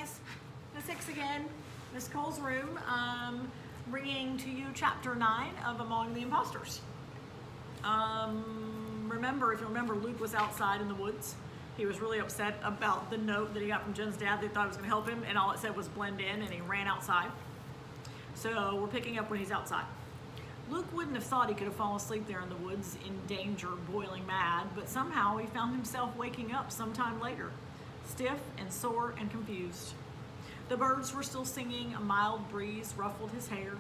guys, Miss Hicks again, Miss Cole's room, bringing to you chapter 9 of Among the Imposters. If you remember, Luke was outside in the woods. He was really upset about the note that he got from Jen's dad. They thought it was going to help him, and all it said was blend in, and he ran outside. So we're picking up when he's outside. Luke wouldn't have thought he could have fallen asleep there in the woods in danger, boiling mad, but somehow he found himself waking up sometime later, stiff and sore and confused. The birds were still singing, a mild breeze ruffled his hair.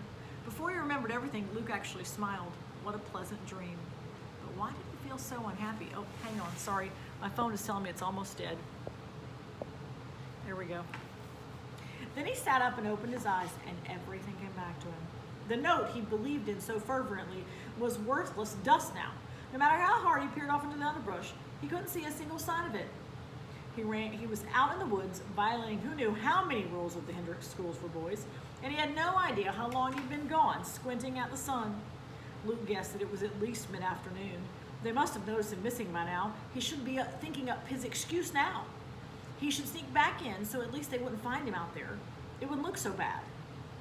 Before he remembered everything, Luke actually smiled. What a pleasant dream. But why did he feel so unhappy? Oh, hang on, sorry. My phone is telling me it's almost dead. There we go. Then he sat up and opened his eyes, and everything came back to him. The note he believed in so fervently was worthless dust now. No matter how hard he peered off into the underbrush, he couldn't see a single sign of it. He was out in the woods, violating who knew how many rules of the Hendricks schools for boys, and he had no idea how long he'd been gone, squinting at the sun. Luke guessed that it was at least mid-afternoon. They must have noticed him missing by now. He should be thinking up his excuse now. He should sneak back in so at least they wouldn't find him out there. It wouldn't look so bad.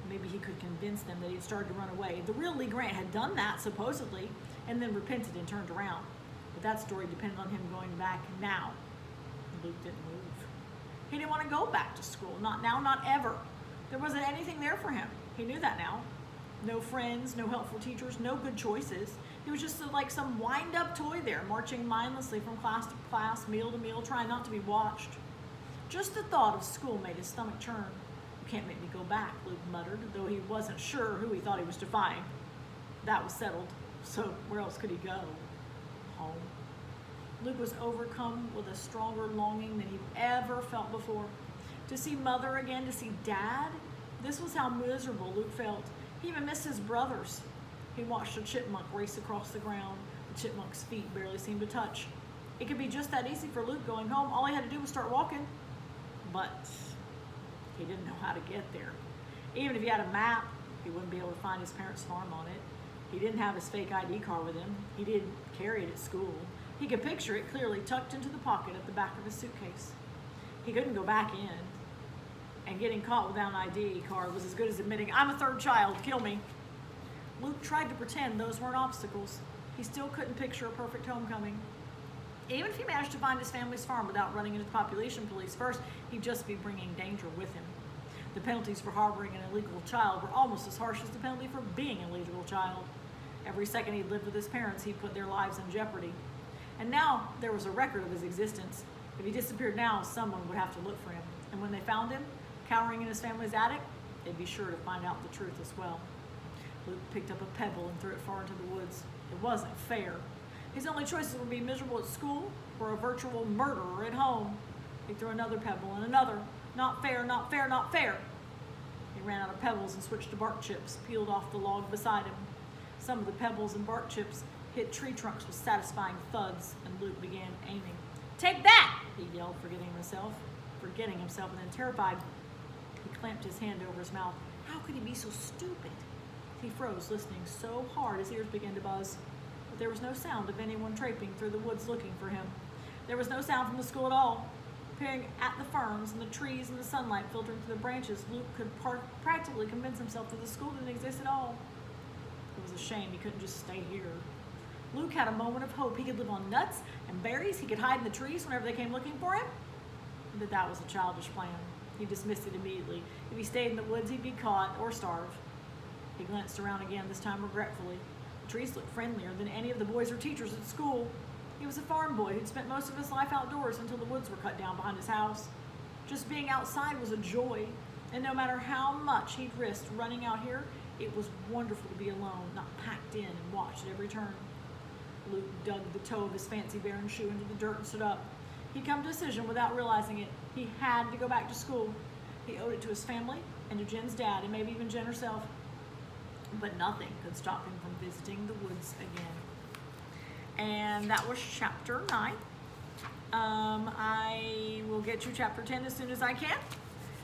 Maybe he could convince them that he'd started to run away. The real Lee Grant had done that, supposedly, and then repented and turned around. But that story depended on him going back now. Luke didn't move. He didn't want to go back to school. Not now, not ever. There wasn't anything there for him. He knew that now. No friends, no helpful teachers, no good choices. He was just like some wind-up toy there, marching mindlessly from class to class, meal to meal, trying not to be watched. Just the thought of school made his stomach churn. You can't make me go back, Luke muttered, though he wasn't sure who he thought he was defying. That was settled, so where else could he go? Home. Luke was overcome with a stronger longing than he'd ever felt before. To see Mother again, to see Dad, this was how miserable Luke felt. He even missed his brothers. He watched a chipmunk race across the ground. The chipmunk's feet barely seemed to touch. It could be just that easy for Luke going home. All he had to do was start walking. But he didn't know how to get there. Even if he had a map, he wouldn't be able to find his parents' farm on it. He didn't have his fake ID card with him. He didn't carry it at school. He could picture it clearly tucked into the pocket at the back of his suitcase. He couldn't go back in. And getting caught without an ID card was as good as admitting, I'm a third child, kill me. Luke tried to pretend those weren't obstacles. He still couldn't picture a perfect homecoming. Even if he managed to find his family's farm without running into the population police first, he'd just be bringing danger with him. The penalties for harboring an illegal child were almost as harsh as the penalty for being an illegal child. Every second he'd lived with his parents, he'd put their lives in jeopardy. And now there was a record of his existence. If he disappeared now, someone would have to look for him. And when they found him, cowering in his family's attic, they'd be sure to find out the truth as well. Luke picked up a pebble and threw it far into the woods. It wasn't fair. His only choices would be miserable at school or a virtual murderer at home. He threw another pebble and another. Not fair, not fair, not fair. He ran out of pebbles and switched to bark chips, peeled off the log beside him. Some of the pebbles and bark chips hit tree trunks with satisfying thuds, and Luke began aiming. Take that, he yelled, forgetting himself, and then terrified, he clamped his hand over his mouth. How could he be so stupid? He froze, listening so hard his ears began to buzz. But there was no sound of anyone traipsing through the woods looking for him. There was no sound from the school at all. Peering at the ferns and the trees and the sunlight filtering through the branches, Luke could practically convince himself that the school didn't exist at all. It was a shame he couldn't just stay here. Luke had a moment of hope. He could live on nuts and berries. He could hide in the trees whenever they came looking for him. But that was a childish plan. He dismissed it immediately. If he stayed in the woods, he'd be caught or starve. He glanced around again, this time regretfully. The trees looked friendlier than any of the boys or teachers at school. He was a farm boy who'd spent most of his life outdoors until the woods were cut down behind his house. Just being outside was a joy, and no matter how much he'd risked running out here, it was wonderful to be alone, not packed in and watched at every turn. Luke dug the toe of his fancy Baron shoe into the dirt and stood up. He'd come to a decision without realizing it. He had to go back to school. He owed it to his family and to Jen's dad and maybe even Jen herself. But nothing could stop him from visiting the woods again. And that was chapter 9. I will get you chapter 10 as soon as I can.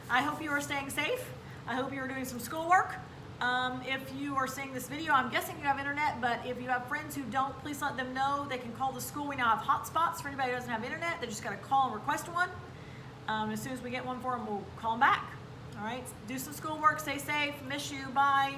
I hope you are staying safe. I hope you are doing some schoolwork. If you are seeing this video, I'm guessing you have internet, but if you have friends who don't, please let them know. They can call the school. We now have hotspots for anybody who doesn't have internet. They just got to call and request one. As soon as we get one for him, we'll call him back. All right, do some schoolwork, stay safe, miss you, bye.